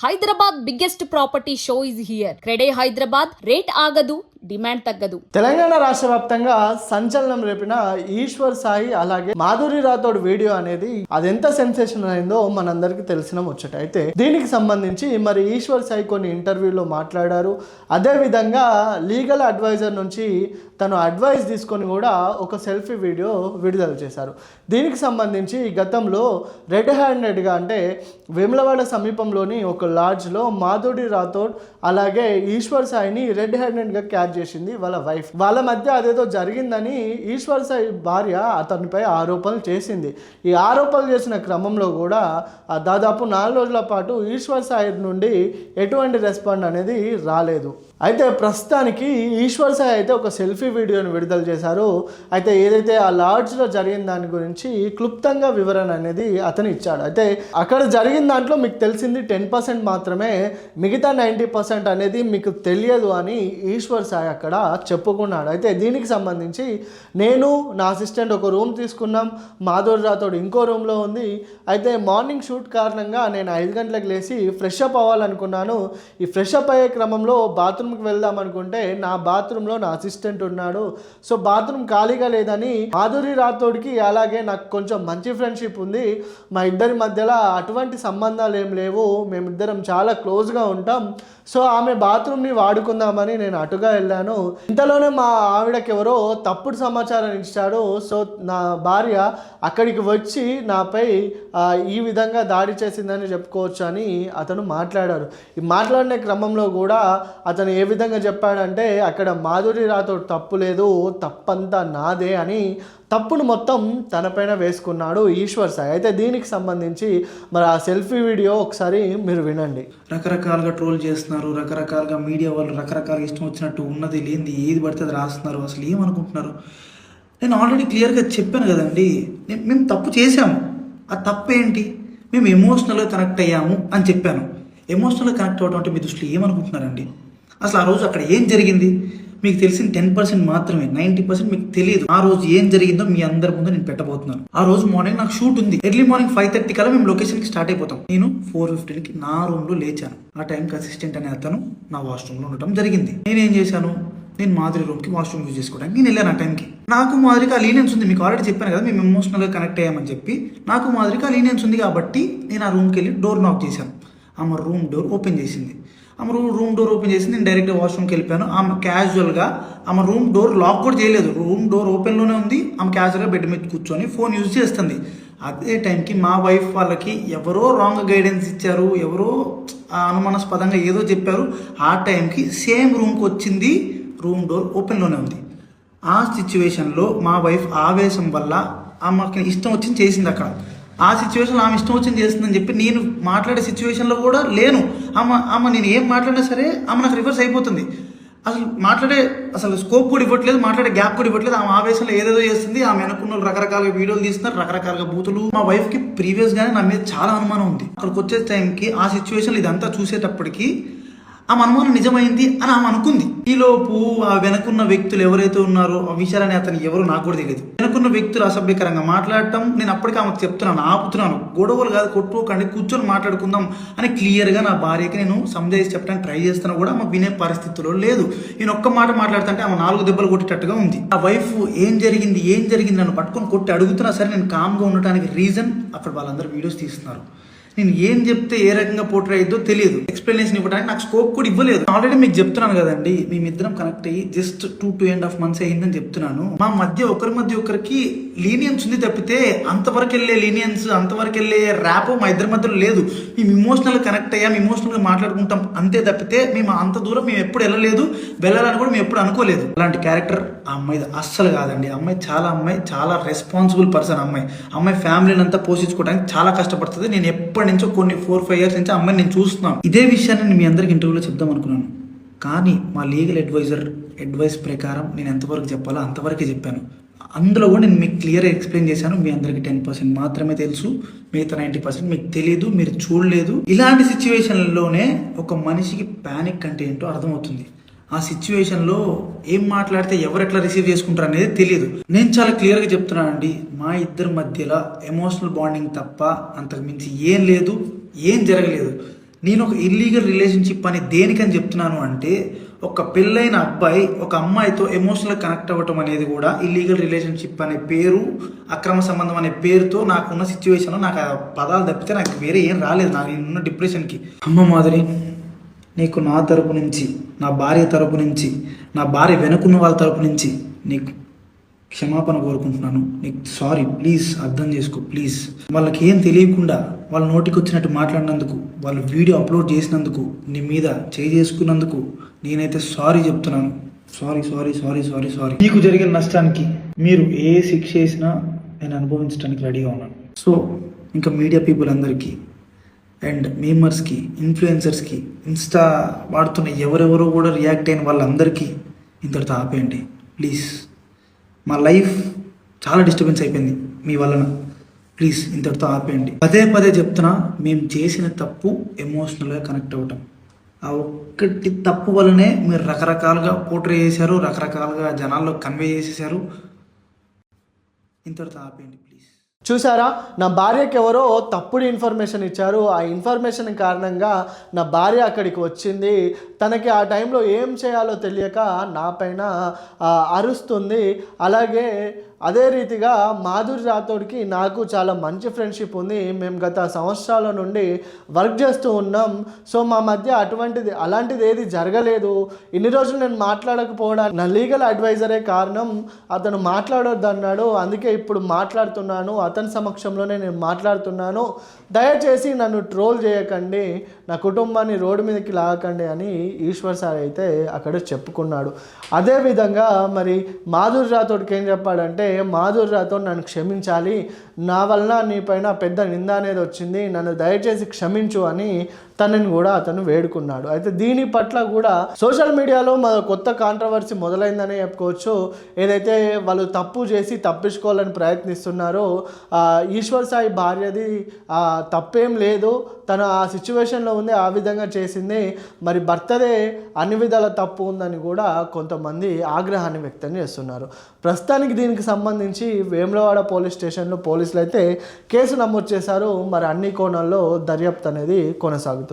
Hyderabad biggest property show is here. CREDAI Hyderabad. Rate ఆగదు, demand తగ్గదు. తెలంగాణ రాష్ట్ర వ్యాప్తంగా సంచలనం రేపిన ఈశ్వర్ సాయి అలాగే మాధురి రాథోడ్ వీడియో అనేది అదెంత సెన్సేషన్ అయిందో మనందరికీ తెలిసిన ముచ్చట. అయితే దీనికి సంబంధించి మరి ఈశ్వర్ సాయి కొన్ని ఇంటర్వ్యూలో మాట్లాడారు. అదే విధంగా లీగల్ అడ్వైజర్ నుంచి తను అడ్వైస్ తీసుకొని కూడా ఒక సెల్ఫీ వీడియో విడుదల చేశారు. దీనికి సంబంధించి గతంలో రెడ్ హ్యాండెడ్గా అంటే వేములవాడ సమీపంలోని ఒక లాడ్జ్లో మాధురి రాథోడ్ అలాగే ఈశ్వర్ సాయిని రెడ్ హ్యాండెడ్గా క్యాచ్ చేసింది వాళ్ళ వైఫ్. వాళ్ళ మధ్య అదేదో జరిగిందని ఈశ్వర్ సాయి భార్య అతనిపై ఆరోపణలు చేసింది. ఈ ఆరోపణలు చేసిన క్రమంలో కూడా దాదాపు 4 రోజుల పాటు ఈశ్వర్ సాయి నుండి ఎటువంటి రెస్పాండ్ అనేది రాలేదు. అయితే ప్రస్తుతానికి ఈశ్వర్ సాయి అయితే ఒక సెల్ఫీ వీడియోని విడుదల చేశారు. అయితే ఏదైతే ఆ లాడ్జ్లో జరిగిన దాని గురించి క్లుప్తంగా వివరణ అనేది అతను ఇచ్చాడు. అయితే అక్కడ జరిగిన దాంట్లో మీకు తెలిసింది 10% మాత్రమే, మిగతా 90% అనేది మీకు తెలియదు అని ఈశ్వర్ సాయి అక్కడ చెప్పుకున్నాడు. అయితే దీనికి సంబంధించి నేను నా అసిస్టెంట్ ఒక రూమ్ తీసుకున్నాం, మాధురి రాథోడ్ ఇంకో రూమ్లో ఉంది. అయితే మార్నింగ్ షూట్ కారణంగా నేను 5 గంటలకు లేచి ఫ్రెష్ అప్ అవ్వాలనుకున్నాను. ఈ ఫ్రెష్ అప్ అయ్యే క్రమంలో బాత్రూమ్కి వెళ్దాం అనుకుంటే నా బాత్రూంలో నా అసిస్టెంట్ ఉన్నాడు. సో బాత్రూమ్ ఖాళీగా లేదని మాధురి రాథోడ్కి అలాగే నాకు కొంచెం మంచి ఫ్రెండ్షిప్ ఉంది, మా ఇద్దరి మధ్యలో అటువంటి సంబంధాలు ఏం లేవు, మేమిద్దరం చాలా క్లోజ్గా ఉంటాం, సో ఆమె బాత్రూమ్ని వాడుకుందామని నేను అటుగా వెళ్ళాను. ఇంతలోనే మా ఆవిడకి ఎవరో తప్పుడు సమాచారం ఇచ్చాడు. సో నా భార్య అక్కడికి వచ్చి నాపై ఈ విధంగా దాడి చేసిందని చెప్పుకోవచ్చు అని అతను మాట్లాడారు. ఈ మాట్లాడిన క్రమంలో కూడా అతను ఏ విధంగా చెప్పాడంటే అక్కడ మాధురి రాథోడ్ తప్పు లేదు, తప్పంతా నాదే అని తప్పును మొత్తం తనపైన వేసుకున్నాడు ఈశ్వర్ సాయి. అయితే దీనికి సంబంధించి మరి ఆ సెల్ఫీ వీడియో ఒకసారి మీరు వినండి. రకరకాలుగా ట్రోల్ చేస్తున్నారు, రకరకాలుగా మీడియా వాళ్ళు రకరకాలుగా ఇష్టం వచ్చినట్టు ఉన్నది లేనిది ఏది పడితే అది రాస్తున్నారు. అసలు ఏమనుకుంటున్నారు? నేను ఆల్రెడీ క్లియర్గా చెప్పాను కదండి, మేము తప్పు చేసాము. ఆ తప్పు ఏంటి? మేము ఎమోషనల్గా కనెక్ట్ అయ్యాము అని చెప్పాను. ఎమోషనల్గా కనెక్ట్ అవ్వడం అంటే మీ దృష్టిలో ఏమనుకుంటున్నారండి? అసలు ఆ రోజు అక్కడ ఏం జరిగింది మీకు తెలిసిన 10% మాత్రమే, 90% మీకు తెలియదు. ఆ రోజు ఏం జరిగిందో మీ అందరి ముందు నేను పెట్టబోతున్నాను. ఆ రోజు మార్నింగ్ నాకు షూట్ ఉంది. ఎర్లీ మార్నింగ్ 5:30 కల్లా మేము లొకేషన్కి స్టార్ట్ అయిపోతాం. నేను 4:15కి నా రూమ్లో లేచాను. ఆ టైంకి అసిస్టెంట్ అనే అతను నా వాష్రూమ్లో ఉండటం జరిగింది. నేనేం చేశాను, నేను మాధురి రూమ్కి వాష్రూమ్ యూజ్ చేసుకోవడానికి నేను వెళ్ళాను. ఆ టైంకి నాకు మాధురికి ఆ లీనియన్స్ ఉంది. మీకు ఆల్రెడీ చెప్పాను కదా మేము ఎమోషనల్గా కనెక్ట్ అయ్యామని చెప్పి. నాకు మాధురికి ఆ లీనియన్స్ ఉంది కాబట్టి నేను ఆ రూమ్కి వెళ్ళి డోర్ నాక్ చేశాను. ఆమె రూమ్ డోర్ ఓపెన్ చేసింది. ఆమె రూమ్ డోర్ ఓపెన్ చేసి నేను డైరెక్ట్గా వాష్రూమ్కి వెళ్ళిపోయాను. ఆమె క్యాజువల్గా ఆమె రూమ్ డోర్ లాక్ కూడా చేయలేదు, రూమ్ డోర్ ఓపెన్లోనే ఉంది. ఆమె క్యాజువల్గా బెడ్ మీద కూర్చొని ఫోన్ యూజ్ చేస్తుంది. అదే టైంకి మా వైఫ్ వాళ్ళకి ఎవరో రాంగ్ గైడెన్స్ ఇచ్చారు, ఎవరో అనుమానాస్పదంగా ఏదో చెప్పారు. ఆ టైంకి సేమ్ రూమ్కి వచ్చింది, రూమ్ డోర్ ఓపెన్లోనే ఉంది. ఆ సిచ్యువేషన్లో మా వైఫ్ ఆవేశం వల్ల ఆమెకి ఇష్టం వచ్చింది చేసింది. అక్కడ ఆ సిచ్యువేషన్లో ఆమె ఇష్టం వచ్చింది చేస్తుందని చెప్పి నేను మాట్లాడే సిచ్యువేషన్లో కూడా లేను. ఆమె నేను ఏం మాట్లాడినా సరే ఆమె నాకు రివర్స్ అయిపోతుంది. అసలు స్కోప్ కూడా ఇవ్వట్లేదు, మాట్లాడే గ్యాప్ కూడా ఇవ్వట్లేదు. ఆమె ఆవేశంలో ఏదేదో చేస్తుంది. ఆమె అనుకున్న రకరకాల వీడియోలు తీస్తున్నారు, రకరకాల బూతులు. మా వైఫ్కి ప్రీవియస్గానే నా మీద చాలా అనుమానం ఉంది. అక్కడికి వచ్చే టైంకి ఆ సిచ్యువేషన్లో ఇదంతా చూసేటప్పటికి ఆమె అనుమానం నిజమైంది అని ఆమె అనుకుంది. ఈలోపు ఆ వెనకున్న వ్యక్తులు ఎవరైతే ఉన్నారో ఆ విషయాలని అతను ఎవరో నాకు కూడా తెలియదు. వెనకున్న వ్యక్తులు అసభ్యకరంగా మాట్లాడటం నేను అప్పటికే ఆమెకు చెప్తున్నాను, ఆపుతున్నాను, గొడవలు కాదు, కొట్టుకోకండి, కూర్చొని మాట్లాడుకుందాం అని క్లియర్గా నా భార్యకి నేను సంజాయిషి చెప్పడానికి ట్రై చేస్తున్నా కూడా ఆమె వినే పరిస్థితిలో లేదు. నేను ఒక్క మాట మాట్లాడుతుంటే ఆమె 4 దెబ్బలు కొట్టేటట్టుగా ఉంది. ఆ వైఫ్ ఏం జరిగింది నన్ను పట్టుకొని కొట్టి అడుగుతున్నా సరే నేను కామ్గా ఉండటానికి రీజన్ అక్కడ వాళ్ళందరూ వీడియోస్ తీస్తున్నారు. నేను ఏం చెప్తే ఏ రకంగా పోర్ట్రే అయ్యిద్దో తెలియదు. ఎక్స్ప్లెనేషన్ ఇవ్వడానికి నాకు స్కోప్ కూడా ఇవ్వలేదు. ఆల్రెడీ మీకు చెప్తున్నాను కదండి, మేమిద్దరం కనెక్ట్ అయ్యి జస్ట్ 2.5 months అయ్యిందని చెప్తున్నాను. మా మధ్య ఒకరికి లీనియన్స్ ఉంది తప్పితే అంతవరకు వెళ్ళే లీనియన్స్, అంతవరకు వెళ్ళే ర్యాప్ మా ఇద్దరి మధ్యలో లేదు. మేము ఇమోషనల్గా కనెక్ట్ అయ్యాం, ఇమోషనల్గా మాట్లాడుకుంటాం అంతే తప్పితే మేము అంత దూరం మేము ఎప్పుడు వెళ్ళాలని కూడా మేము ఎప్పుడు అనుకోలేదు. అలాంటి క్యారెక్టర్ ఆ అమ్మాయి అస్సలు కాదండి. అమ్మాయి చాలా రెస్పాన్సిబుల్ పర్సన్. అమ్మాయి ఫ్యామిలీని అంతా పోషించుకోవడానికి చాలా కష్టపడుతుంది. నేను ఎప్పటి నుంచో కొన్ని 4-5 years నుంచి అమ్మాయిని నేను చూస్తున్నాను. ఇదే విషయాన్ని నేను మీ అందరికి ఇంటర్వ్యూలో చెప్దాం అనుకున్నాను, కానీ మా లీగల్ అడ్వైస్ ప్రకారం నేను ఎంతవరకు చెప్పాలో అంతవరకే చెప్పాను. అందులో కూడా నేను మీకు క్లియర్గా ఎక్స్ప్లెయిన్ చేశాను. మీ అందరికి 10% మాత్రమే తెలుసు, మిగతా 90% మీకు తెలియదు, మీరు చూడలేదు. ఇలాంటి సిచ్యువేషన్లోనే ఒక మనిషికి ప్యానిక్ అంటే ఏంటో అర్థమవుతుంది. ఆ సిచ్యువేషన్లో ఏం మాట్లాడితే ఎవరు ఎట్లా రిసీవ్ చేసుకుంటారు అనేది తెలియదు. నేను చాలా క్లియర్గా చెప్తున్నానండి, మా ఇద్దరి మధ్యలో ఎమోషనల్ బాండింగ్ తప్ప అంతకు మించి ఏం లేదు, ఏం జరగలేదు. నేను ఒక ఇల్లీగల్ రిలేషన్షిప్ అని దేనికని చెప్తున్నాను అంటే, ఒక పెళ్ళైన అబ్బాయి ఒక అమ్మాయితో ఎమోషనల్ కనెక్ట్ అవ్వటం అనేది కూడా ఇల్లీగల్ రిలేషన్షిప్ అనే పేరు, అక్రమ సంబంధం అనే పేరుతో నాకున్న సిచ్యువేషన్లో నాకు ఆ పదాలు తప్పితే నాకు వేరే ఏం రాలేదు నాకు నేనున్న డిప్రెషన్కి. అమ్మ మాధురి, నీకు నా తరపు నుంచి, నా భార్య తరపు నుంచి, నా భార్య వెనుకున్న వాళ్ళ తరపు నుంచి నీకు క్షమాపణ కోరుకుంటున్నాను. నీకు సారీ, ప్లీజ్ అర్థం చేసుకో ప్లీజ్. వాళ్ళకి ఏం తెలియకుండా వాళ్ళ నోటికి వచ్చినట్టు మాట్లాడినందుకు, వాళ్ళు వీడియో అప్లోడ్ చేసినందుకు, నీ మీద చేసుకున్నందుకు నేనైతే సారీ చెప్తున్నాను. Sorry sorry sorry sorry sorry. నీకు జరిగిన నష్టానికి మీరు ఏ శిక్ష చేసినా నేను అనుభవించడానికి రెడీగా ఉన్నాను. సో ఇంకా మీడియా పీపుల్ అందరికీ అండ్ మీమర్స్కి, ఇన్ఫ్లుయెన్సర్స్కి, ఇన్స్టా వాడుతున్న ఎవరెవరో కూడా రియాక్ట్ అయిన వాళ్ళందరికీ ఇంతటితో ఆపేయండి ప్లీజ్. మా లైఫ్ చాలా డిస్టర్బెన్స్ అయిపోయింది మీ వలన. ప్లీజ్ ఇంతటితో ఆపేయండి. పదే పదే చెప్తున్నా, మేము చేసిన తప్పు ఎమోషనల్గా కనెక్ట్ అవ్వటం. ఆ ఒక్కటి తప్పు వల్లనే మీరు రకరకాలుగా పోర్ట్రే చేశారు, రకరకాలుగా జనాల్లో కన్వే చేసేసారు. ఇంతటితో ఆపేయండి ప్లీజ్. చూసారా, నా భార్యకి ఎవరో తప్పుడు ఇన్ఫర్మేషన్ ఇచ్చారు. ఆ ఇన్ఫర్మేషన్ కారణంగా నా భార్య అక్కడికి వచ్చింది. తనకి ఆ టైంలో ఏం చేయాలో తెలియక నా పైన అరుస్తుంది. అలాగే అదే రీతిగా మాధురి రాథోడ్కి నాకు చాలా మంచి ఫ్రెండ్షిప్ ఉంది. మేము గత సంవత్సరాల నుండి వర్క్ చేస్తూ ఉన్నాం. సో మా మధ్య అలాంటిది ఏది జరగలేదు. ఇన్ని రోజులు నేను మాట్లాడకపోవడానికి నా లీగల్ అడ్వైజరే కారణం. అతను మాట్లాడొద్దు అన్నాడు, అందుకే ఇప్పుడు మాట్లాడుతున్నాను. అతని సమక్షంలోనే నేను మాట్లాడుతున్నాను. దయచేసి నన్ను ట్రోల్ చేయకండి, నా కుటుంబాన్ని రోడ్డు మీదకి లాగకండి అని ఈశ్వర్ సార్ అయితే అక్కడ చెప్పుకున్నాడు. అదేవిధంగా మరి మాధురి రాథోడ్కి ఏం చెప్పాడంటే, మాధురి రాథోడ్ నన్ను క్షమించాలి, నా వలన నీ పైన పెద్ద నింద అనేది వచ్చింది, నన్ను దయచేసి క్షమించు అని తనని కూడా అతను వేడుకున్నాడు. అయితే దీని పట్ల కూడా సోషల్ మీడియాలో కొత్త కాంట్రవర్సీ మొదలైందనే చెప్పుకోవచ్చు. ఏదైతే వాళ్ళు తప్పు చేసి తప్పించుకోవాలని ప్రయత్నిస్తున్నారో, ఈశ్వర్ సాయి భార్యది తప్పేం లేదు, తను ఆ సిచ్యువేషన్లో ఉంది, ఆ విధంగా చేసింది. మరి భర్తదే అన్ని విధాల తప్పు ఉందని కూడా కొంతమంది ఆగ్రహాన్ని వ్యక్తం చేస్తున్నారు. ప్రస్తుతానికి దీనికి సంబంధించి వేములవాడ పోలీస్ స్టేషన్లో పోలీసులు అయితే కేసు నమోదు చేశారు. మరి అన్ని కోణాల్లో దర్యాప్తు అనేది కొనసాగుతుంది.